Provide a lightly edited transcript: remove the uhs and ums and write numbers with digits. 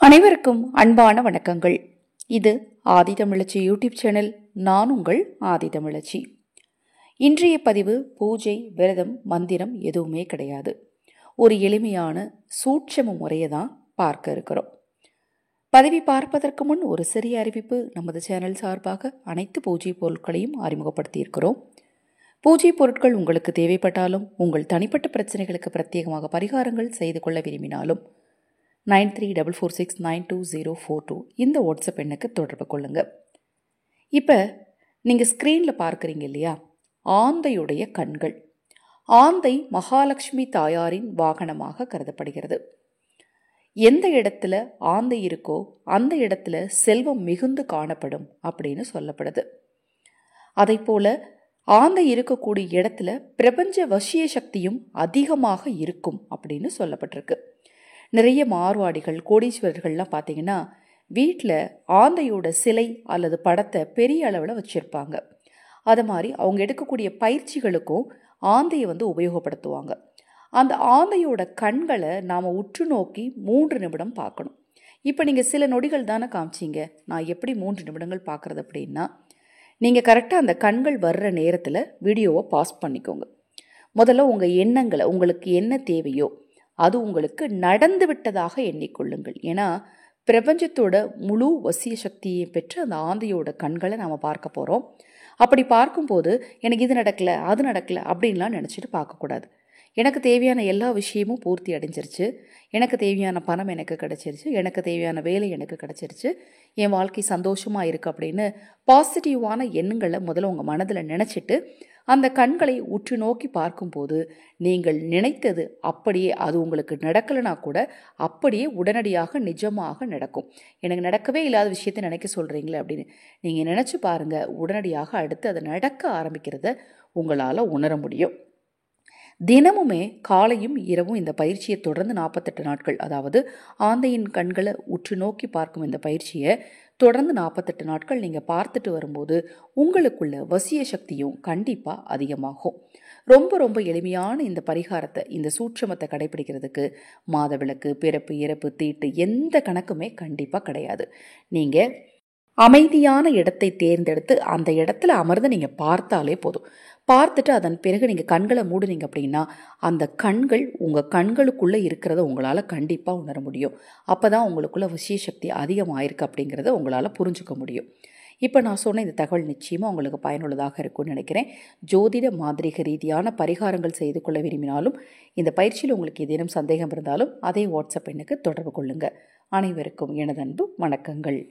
அனைவருக்கும் அன்பான வணக்கங்கள். இது ஆதிதமிழச்சி யூடியூப் சேனல். நான் உங்கள் ஆதிதமிழச்சி. இன்றைய பதிவு பூஜை, விரதம், மந்திரம் எதுவுமே கிடையாது. ஒரு எளிமையான சூட்சம முறையை தான் பார்க்க இருக்கிறோம். பதிவை பார்ப்பதற்கு முன் ஒரு சிறிய அறிவிப்பு. நமது சேனல் சார்பாக அனைத்து பூஜை பொருட்களையும் அறிமுகப்படுத்தியிருக்கிறோம். பூஜை பொருட்கள் உங்களுக்கு தேவைப்பட்டாலும், உங்கள் தனிப்பட்ட பிரச்சனைகளுக்கு பிரத்யேகமாக பரிகாரங்கள் செய்து கொள்ள விரும்பினாலும் 9344692042 இந்த வாட்ஸ்அப் எண்ணுக்கு தொடர்பு கொள்ளுங்க. இப்போ நீங்கள் ஸ்க்ரீனில் பார்க்குறீங்க இல்லையா, ஆந்தையுடைய கண்கள். ஆந்தை மகாலட்சுமி தாயாரின் வாகனமாக கருதப்படுகிறது. எந்த இடத்துல ஆந்தை இருக்கோ அந்த இடத்துல செல்வம் மிகுந்து காணப்படும் அப்படின்னு சொல்லப்படுது. அதை போல ஆந்தை இருக்கக்கூடிய இடத்துல பிரபஞ்ச வசிய சக்தியும் அதிகமாக இருக்கும் அப்படின்னு சொல்லப்பட்டிருக்கு. நிறைய மார்வாடிகள், கோடீஸ்வரர்கள்லாம் பார்த்தீங்கன்னா வீட்டில் ஆந்தையோட சிலை அல்லது படத்தை பெரிய அளவில் வச்சுருப்பாங்க. அது மாதிரி அவங்க எடுக்கக்கூடிய பயிற்சிகளுக்கும் ஆந்தையை உபயோகப்படுத்துவாங்க. அந்த ஆந்தையோட கண்களை நாம் உற்று நோக்கி 3 நிமிடம் பார்க்கணும். இப்போ நீங்கள் சில நொடிகள் தானே காமிச்சிங்க, நான் எப்படி 3 நிமிடங்கள் பார்க்குறது அப்படின்னா, நீங்கள் கரெக்டாக அந்த கண்கள் வர்ற நேரத்தில் வீடியோவை பாஸ் பண்ணிக்கோங்க. முதல்ல உங்கள் எண்ணங்களை, உங்களுக்கு என்ன தேவையோ அது உங்களுக்கு நடந்து விட்டதாக எண்ணிக்கொள்ளுங்கள். ஏன்னா பிரபஞ்சத்தோட முழு வசிய சக்தியை பெற்று அந்த ஆந்தையோட கண்களை நாம் பார்க்க போகிறோம். அப்படி பார்க்கும்போது எனக்கு இது நடக்கலை, அது நடக்கலை அப்படின்லாம் நினச்சிட்டு பார்க்கக்கூடாது. எனக்கு தேவையான எல்லா விஷயமும் பூர்த்தி அடைஞ்சிருச்சு, எனக்கு தேவையான பணம் எனக்கு கிடச்சிருச்சு, எனக்கு தேவையான வேலை எனக்கு கிடச்சிருச்சு, என் வாழ்க்கை சந்தோஷமாக இருக்குது அப்படின்னு பாசிட்டிவான எண்ணங்களை முதல்ல உங்கள் மனதில் நினச்சிட்டு அந்த கண்களை உற்று நோக்கி பார்க்கும்போது நீங்கள் நினைத்தது அப்படியே, அது உங்களுக்கு நடக்கலைனா கூட அப்படியே உடனடியாக நிஜமாக நடக்கும். எனக்கு நடக்கவே இல்லாத விஷயத்தை நினைக்க சொல்கிறீங்களே அப்படின்னு நீங்கள் நினச்சி பாருங்கள். உடனடியாக அடுத்து அதை நடக்க ஆரம்பிக்கிறத உங்களால் உணர முடியும். தினமுமே காலையும் இரவும் இந்த பயிற்சியை தொடர்ந்து 48 நாட்கள், அதாவது ஆந்தையின் கண்களை உற்று நோக்கி பார்க்கும் இந்த பயிற்சியை தொடர்ந்து 48 நாட்கள் நீங்கள் பார்த்துட்டு வரும்போது உங்களுக்குள்ள வசிய சக்தியும் கண்டிப்பாக அதிகமாகும். ரொம்ப ரொம்ப எளிமையான இந்த பரிகாரத்தை, இந்த சூட்சமத்தை கடைபிடிக்கிறதுக்கு மாதவிலக்கு, பிறப்பு, இறப்பு, தீட்டு எந்த கணக்குமே கண்டிப்பாக கிடையாது. நீங்கள் அமைதியான இடத்தை தேர்ந்தெடுத்து அந்த இடத்துல அமர்ந்து நீங்கள் பார்த்தாலே போதும். பார்த்துட்டு அதன் பிறகு நீங்கள் கண்களை மூடுனீங்க அப்படின்னா அந்த கண்கள் உங்கள் கண்களுக்குள்ளே இருக்கிறத உங்களால் கண்டிப்பாக உணர முடியும். அப்போ தான் உங்களுக்குள்ள வசிய சக்தி அதிகமாயிருக்கு அப்படிங்கிறத உங்களால் புரிஞ்சுக்க முடியும். இப்போ நான் சொன்ன இந்த தகவல் நிச்சயமாக உங்களுக்கு பயனுள்ளதாக இருக்கும்னு நினைக்கிறேன். ஜோதிட மாந்திரிக ரீதியான பரிகாரங்கள் செய்து கொள்ள விரும்பினாலும், இந்த பயிற்சியில் உங்களுக்கு ஏதேனும் சந்தேகம் இருந்தாலும் அதே வாட்ஸ்அப் எண்ணுக்கு தொடர்பு கொள்ளுங்கள். அனைவருக்கும் எனது அன்பு வணக்கங்கள்.